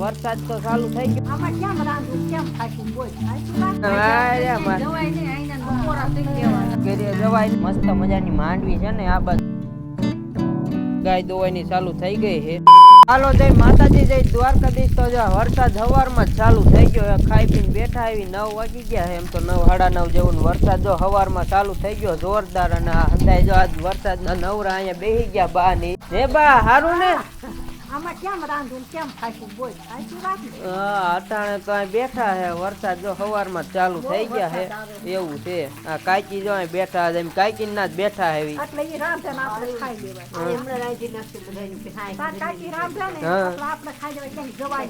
વરસાદ તો ચાલુ થઈ ગયો. આમાં કેમ રાંધું કેમ ખાશું બોલ દવાઈ મસ્ત મજાની માંડવી છે ને આ બાજુ ગાય દોવાની ચાલુ થઈ ગઈ છે. હાલો જય માતાજી, જય દ્વારકાધીશ. તો જો વરસાદ સવારમાં જ ચાલુ થઈ ગયો. ખાઈ પીને બેઠા આવી 9 વાગી ગયા છે. એમ તો 9 સાડા 9 જેવું વરસાદ જો સવારમાં ચાલુ થઈ ગયો જોરદાર. અને અંદાજ જો આજ વરસાદ ના નવરા અહીંયા બેસી ગયા બા ની. હે બા હારું ને? આમાં કેમ રાંધું કેમ ખાશું બોલ અટાણે તો અહીં બેઠા છે. વરસાદ જો સવારમાં જ ચાલુ થઈ ગયા છે એવું છે. આ કાકી જો અહીં બેઠા છે, એમ કાકી ના જ બેઠા છે એટલે ઈ રાંધે ને આપણે ખાઈ લેવાય. એમને રાંધી નાખશું બધાને ખાઈ. કાકી રાંધે ને એટલે આપણે ખાઈ લેવાય. કેમ જવાય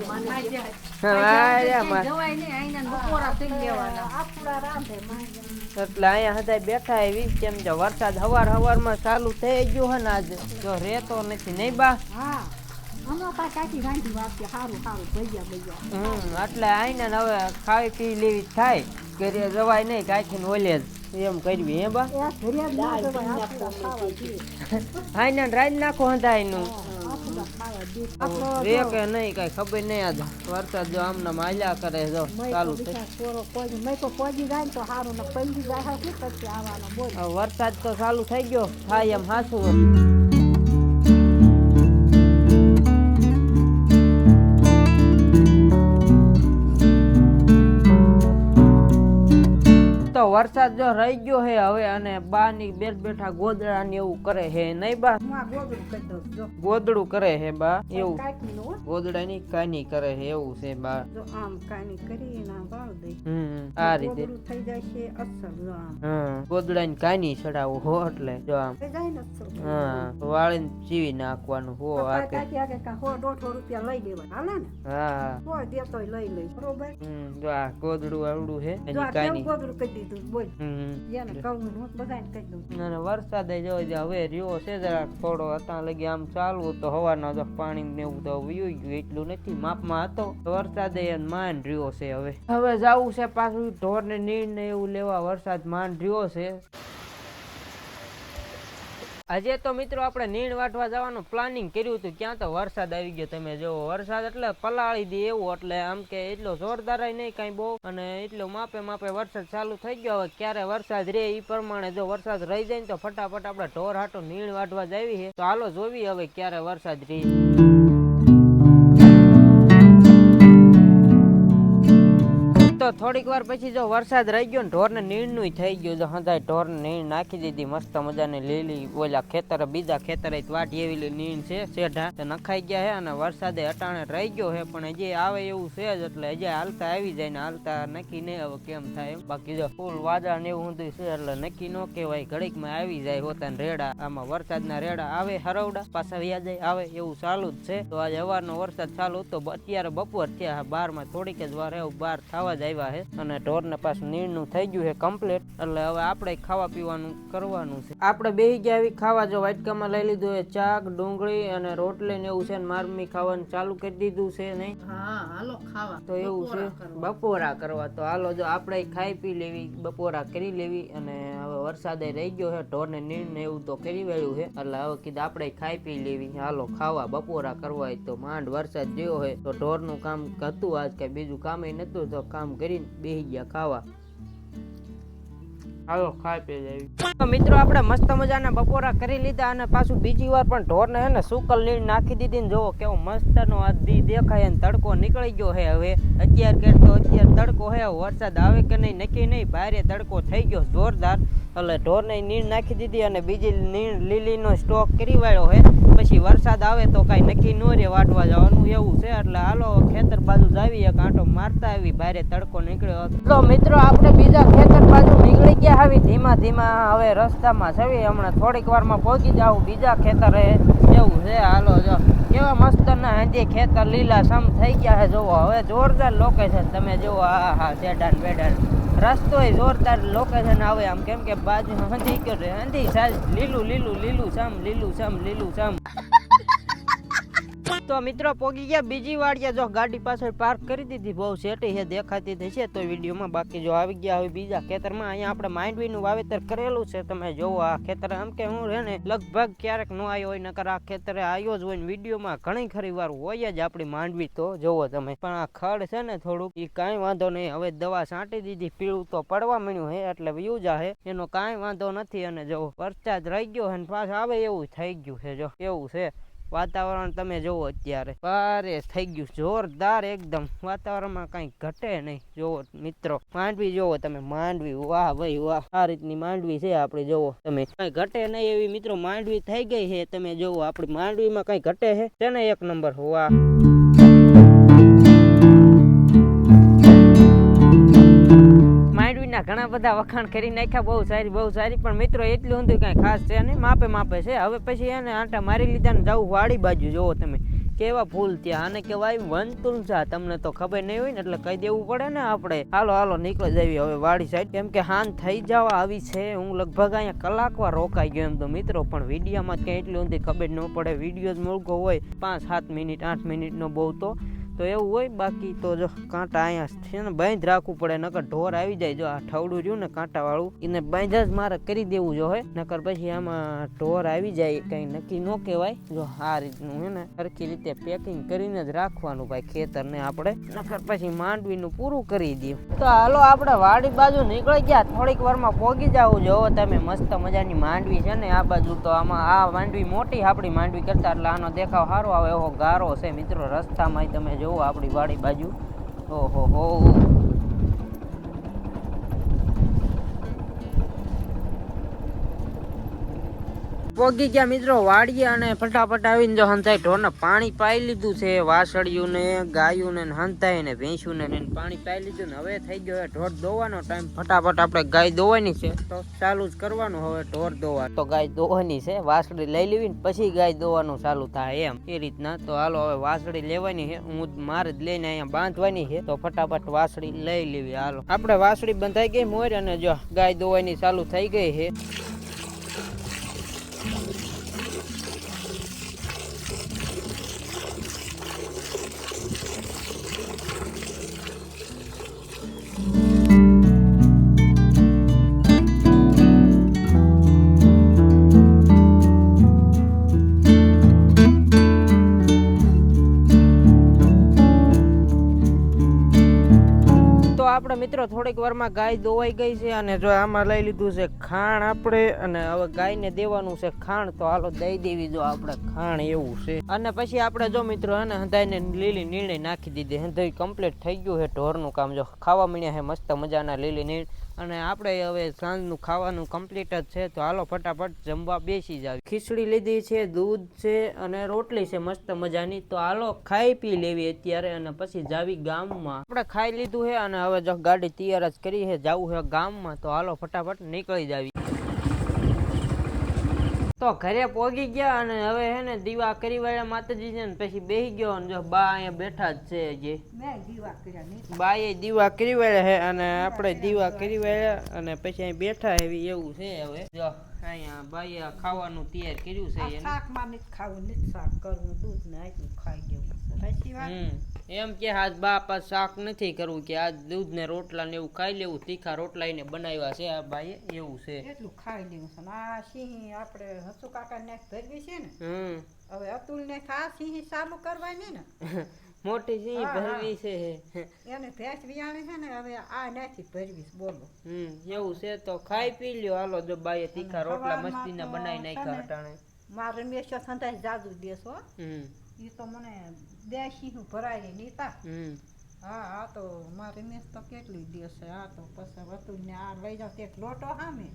જવાય ને આઈના બપોરા થઈ લેવાના આપડા રાંધે એટલે અહીંયા હતા બેઠા એવી. કેમ કે વરસાદ સવારમાં ચાલુ થઈ ગયો છે ને આજે જો રેતો નથી નહીં બા. હા કાકી રાંધી વાપી સારું ભૈયા એટલે આઈને હવે ખાવી પી લેવી થાય. ઘરે જવાય નહીં, કાકી ઓલે જ એમ કરવી. હે બા આઈને રાજ નાખો હંધાઈ નું રે કે નહીં કઈ ખબર નહીં. આજે વરસાદ જો આમના માલ્યા કરે જો ચાલુ વરસાદ તો ચાલુ થઈ ગયો થાય એમ હાસું. તો વરસાદ જો રહી ગયો હે હવે. અને બા ની બેઠા ગોદડા ને એવું કરે હે નહીં બા? ગોદડું કરે હે બા એવું. ગોદડા ની કાની કરે હે એવું છે બા. આ રીતે ગોદડા ની કાની ચડાવો હો એટલે જો આમ વાળી ચીવી નાખવાનું હો. રૂપિયા લઈ દેવા હાલે ને. હા દેતો લઈ લઈ બરોબર. જો આ ગોદડું આવડું હે એની કાની. વરસાદ હવે રહ્યો છે જરા થોડો. અત્યારે લગી આમ ચાલુ તો હવાના તો પાણી ને એવું તો વયું ગયું એટલું નથી માપમાં હતો. વરસાદ માંડ રહ્યો છે. હવે જવું છે પાછું ઢોર ને નીણ ને એવું લેવા. વરસાદ માંડ રહ્યો છે. આજે તો મિત્રો આપણે નીણ વાટવા જવાનું પ્લાનિંગ કર્યું હતું. ક્યાં તો વરસાદ આવી ગયો. તમે જોવો વરસાદ એટલે પલાળી દે એવું. એટલે આમ કે એટલો જોરદાર નહીં કઈ બહુ, અને એટલો માપે વરસાદ ચાલુ થઈ ગયો. હવે ક્યારે વરસાદ રે એ પ્રમાણે જો વરસાદ રહી જાય ને તો ફટાફટ આપણે ઢોર હાટો નીણ વાટવા જાવી છે. તો હાલો જોવી હવે ક્યારે વરસાદ રહી. તો થોડીક વાર પછી જો વરસાદ રહી ગયો ને ઢોર ને નીણ નું થઈ ગયું. જો હંધાય ઢોર ને નીણ નાખી દીધી મસ્ત મજાની લીલી. ઓલા ખેતર બીજા ખેતર વાટી એવી નીણ છે સેઢા નખાઈ ગયા છે. અને વરસાદે અટાણે રહી ગયો છે પણ હજી આવે એવું છે જ. એટલે હજી હાલતા આવી જાય ને હાલતા નક્કી નહીં હવે કેમ થાય એમ. બાકી જો ફૂલ વાદળ ને એવું ઊંધું છે એટલે નક્કી ન કહેવાય. ઘડીક માં આવી જાય હોતા રેડા. આમાં વરસાદ ના રેડા આવે હરવડા પાછા વ્યા જાય આવે એવું ચાલુ જ છે. તો આજે સવારનો વરસાદ ચાલુ હતો. અત્યારે બપોર થયા 12 માં થોડીક જ વાર એવું 12 થવા જ આવ્યા છે. અને ઢોર ને પાછું નીણ નું થઈ ગયું છે કમ્પ્લીટ. એટલે હવે આપણે ખાવા પીવાનું કરવાનું છે. આપણે બેસી ગયા આવી ખાવા. જો વાટકામાં લઈ લીધું એ ચાક ડુંગળી અને રોટલી ને એવું છે. મારમી ખાવાનું ચાલુ કરી દીધું છે નહીં. તો એવું છે બપોરા કરવા. તો હાલો જો આપણે ખાઈ પી લેવી, બપોરા કરી લેવી. અને હવે વરસાદે રહી ગયો છે. ઢોર ને નીણ ને એવું તો કરી વેળ્યું છે. એટલે હવે કીધું આપણે ખાઈ પી લેવી. હાલો ખાવા બપોરા કરવા. તો માંડ વરસાદ રહ્યો છે તો ઢોર નું કામ હતું આજ. કઈ બીજું કામ નતું તો કામ કરીને બેસી ગયા ખાવા. હાલો ખાઈ પી લેવી. તો મિત્રો આપણે મસ્ત મજાના બપોરા કરી લીધા. અને પાછું બીજી વાર પણ ઢોર ને હે ને સુકલ નીણ નાખી દીધી ને જોવો કેવો મસ્ત નો આધી દેખાય. અને તડકો નીકળી ગયો હે. હવે અત્યારે તડકો હે. વરસાદ આવે કે નહીં નક્કી નહીં. ભારે તડકો થઈ ગયો જોરદાર. એટલે ઢોર ને નીણ નાખી દીધી અને બીજી નીણ લીલી નો સ્ટોક કરી વાળ્યો હે. પછી વરસાદ આવે તો કઈ નક્કી ન રે વાટવા જવાનું એવું છે. એટલે હાલો ખેતર બાજુ જાવી એક આંટો મારતા આવી. ભારે તડકો નીકળ્યો. તો મિત્રો આપણે બીજા ખેતર બાજુ નીકળી ગયા આવી ધીમા હવે રસ્તામાં છે. હમણાં થોડીક વારમાં પહોંચી જાવ બીજા ખેતરે એવું છે. હાલો જો કેવા મસ્ત ના હજી ખેતર લીલા સમ થઈ ગયા છે. જોવો હવે જોરદાર લોકેશન તમે જોવો. હા સેડાન બેડાન રસ્તો જોરદાર લોકેશન આવે આમ. કેમ કે બાજુ હંધી કરે લીલું સમ લીલું સમ. તો મિત્રો પોગી ગયા બીજી વાડીએ, જો ગાડી પાછળ પાર્ક કરી દીધી, બહુ સેટી છે દેખાતી થશે તો વિડીયોમાં. બાકી જો આવી ગયા હવે બીજા ખેતરમાં. અહીંયા આપણે માંડવીનું વાવેતર કરેલું છે, તમે જોવો આ ખેતર. આમ કે હું રહે ને લગભગ ક્યારેક ન આવ્યો હોય, નકર આ ખેતરે આવ્યો જ હોય ને વિડીયોમાં ઘણી ખરી વાર હોય જ આપણી માંડવી, તો જોવો તમે. પણ આ ખડ છે ને થોડુંક, એ કાંઈ વાંધો નહીં, હવે દવા છાંટી દીધી, પીળું તો પડવા માંડ્યું હે એટલે વ્યૂ જાહે, એનો કાંઈ વાંધો નથી. અને જો વરસાદ રહી ગયો હે પાછું આવે એવું થઈ ગયું છે, જો એવું છે વાતાવરણ. તમે જોવો અત્યારે ભારે થઈ ગયું, જોરદાર એકદમ. વાતાવરણમાં કઈ ઘટે નહીં. જોવો મિત્રો માંડવી જોવો તમે, માંડવી વાહ ભાઈ વાહ, આ રીતની માંડવી છે આપડી. જોવો તમે, કઈ ઘટે નહીં એવી મિત્રો માંડવી થઈ ગઈ છે. તમે જોવો આપડી માંડવીમાં કઈ ઘટે છે ને એક નંબર. વાહ ઘણા બધા વખાણ કરી નાખ્યા, બહુ સારી બહુ સારી. પણ મિત્રો એટલું ઊંધું કઈ ખાસ છે નહીં, માપે માપે છે. હવે પછી એને આંટા મારી લીધા ને જવું વાડી બાજુ. જોવો તમે કેવા ફૂલ ત્યાં, આને કહેવાય વનતુલસા. તમને તો ખબર નહીં હોય ને એટલે કહી દેવું પડે ને આપણે. હાલો હાલો નીકળી જવી હવે વાડી સાઈડ, કેમ કે હાન થઈ જવા આવી છે. હું લગભગ અહીંયા કલાકવાર રોકાઈ ગયો એમ તો મિત્રો, પણ વિડીયોમાં કઈ એટલી ઊંધી ખબર ન પડે. વિડીયો જ મૂળગો હોય 5-7 મિનિટ 8 મિનિટનો બહુ તો એવું હોય. બાકી તો જો કાંટા અહીંયા છે ને બાંધ રાખવું પડે, નકર ઢોર આવી જાય. જો આ ઠવડું રહ્યું ને કાંટા વાળું, એને બાંધ જ મારે કરી દેવું જોઈએ, નકર પછી આમાં ઢોર આવી જાય, કઈ નક્કી ન કહેવાય. જો આ રીતનું હે ને સરખી રીતે પેકિંગ કરીને જ રાખવાનું ભાઈ ખેતર ને આપણે, નકર પછી માંડવીનું પૂરું કરી દઈએ. તો હાલો આપણે વાડી બાજુ નીકળી ગયા, થોડીક વારમાં પોગી જાવ. જોવો તમે મસ્ત મજાની માંડવી છે ને આ બાજુ. તો આમાં આ માંડવી મોટી આપણી માંડવી કરતા, એટલે આનો દેખાવ સારો આવે એવો ગારો છે મિત્રો રસ્તામાં. તમે જો આપણી વાડી બાજુ, ઓહો હો પોગી ગયા મિત્રો વાડીએ. અને ફટાફટ આવીને જો હંતાઈ ઢોરને પાણી પાઈ લીધું છે, વાસળિયું ને ગાયું ને હંતાઈ ને ભેંસું ને પાણી પાઈ લીધું ને હવે થઈ ગયો ઢોર દોવાનો ટાઈમ. ફટાફટ આપણે ગાય દોવાની છે તો ચાલુ જ કરવાનું. હવે ઢોર દોવા તો ગાય દોવાની છે, વાસળી લઈ લેવી ને પછી ગાય દોવાનું ચાલુ થાય એમ એ રીતના. તો હાલો હવે વાસળી લેવાની છે, હું મારે જ લઈને અહીંયા બાંધવાની છે, તો ફટાફટ વાસળી લઈ લેવી. હાલો આપણે વાસળી બંધાઈ ગઈ મોર, અને જો ગાય દોવાની ચાલુ થઈ ગઈ છે. આપણે મિત્રો થોડીક વારમાં ગાય દોવાઈ ગઈ છે, અને જો આમાં લઈ લીધું છે ખાણ આપણે, અને હવે ગાયને દેવાનું છે ખાણ. તો હાલો દઈ દેવી જો આપણે ખાણ, એવું છે. અને પછી આપણે જો મિત્રો હે ને હંધાઈને લીલી નીરણી નાખી દીધી. હંધાઈ કમ્પ્લીટ થઈ ગયું છે ઢોરનું કામ. જો ખાવા મળ્યા છે મસ્ત મજાના લીલી નીણ. અને આપણે હવે સાંજનું ખાવાનું કમ્પ્લીટ જ છે, તો હાલો ફટાફટ જમવા બેસી જાવ. ખીચડી લીધી છે, દૂધ છે અને રોટલી છે મસ્ત મજાની. તો હાલો ખાઈ પી લેવી અત્યારે, અને પછી જાવી ગામમાં. આપણે ખાઈ લીધું છે અને હવે જો ગાડી તૈયાર જ કરી છે, જવું છે ગામમાં. તો હાલો ફટાફટ નીકળી જાવી. તો ઘરે પોગી ગયા, અને હવે હે ને દીવા કરી વાળા માતાજી છે ને પછી બેસી ગયો. અને જો બા અહીંયા બેઠા જ છે, જે બાએ દીવા કરી વાળા છે, અને આપણે દીવા કરી વાળા, અને પછી અહીં બેઠા એવી એવું છે. હવે જો અહીંયા બાઈએ ખાવાનું તૈયાર કર્યું છે. શાકમાં નથી ખાવું, નથી શાક કરવું, દૂધ ને આટલું ખાઈ દેવું. એમ કે આજ બાપા શાક નથી કરવું, કે આજ દૂધ ને રોટલા ને એવું ખાઈ લેવું. તીખા રોટલા એને બનાવ્યા છે આ બાઈએ, એવું છે. એટલું ખાઈ લેવું છે. આ સિંહ આપણે હસુ કાકા ને ભરવી છે ને, હવે અતુલ ને આ સિંહ ચાલુ કરવાની ને મોટી સિંહ ભરવી છે, એને ભેંસ વિયાણી છે ને, હવે આ નથી ભરવી. બોલો એવું છે. તો ખાઈ પી લ્યો. હાલો જો બાઈએ તીખા રોટલા મસ્તી ના બનાવી નાખ્યા હટાણે. મારે રમેશ સંતાઈ જાદુ દેશો, એ તો મને 2 સિંહ ભરાય નીતા. હા આ તો મારે રમેશ તો કેટલી દિવસે. આ તો પછી હતું ને આ લઈ જાવ એક લોટો સામે,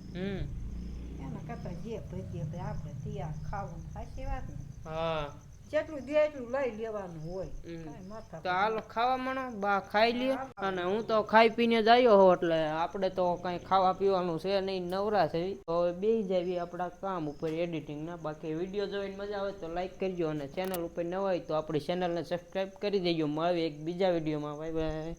એના કરતા જે ભજીએ આપણે તૈયાર ખાવું. સાચી વાત ને? હા, જેટલું દે એટલું લઈ લેવાનું હોય. તો હાલો ખાવા માંડો, બા ખાઈ લે. અને હું તો ખાઈ પીને જ આવ્યો હોઉં, એટલે આપણે તો કઈ ખાવા પીવાનું છે નહીં, નવરા છે. તો બેસી જાય આપણા કામ ઉપર એડિટિંગ ના. બાકી વિડીયો જોઈને મજા આવે તો લાઈક કરજો, અને ચેનલ ઉપર ન હોય તો આપણી ચેનલને સબસ્ક્રાઈબ કરી દેજો. મળીએ એક બીજા વિડીયોમાં. Bye bye.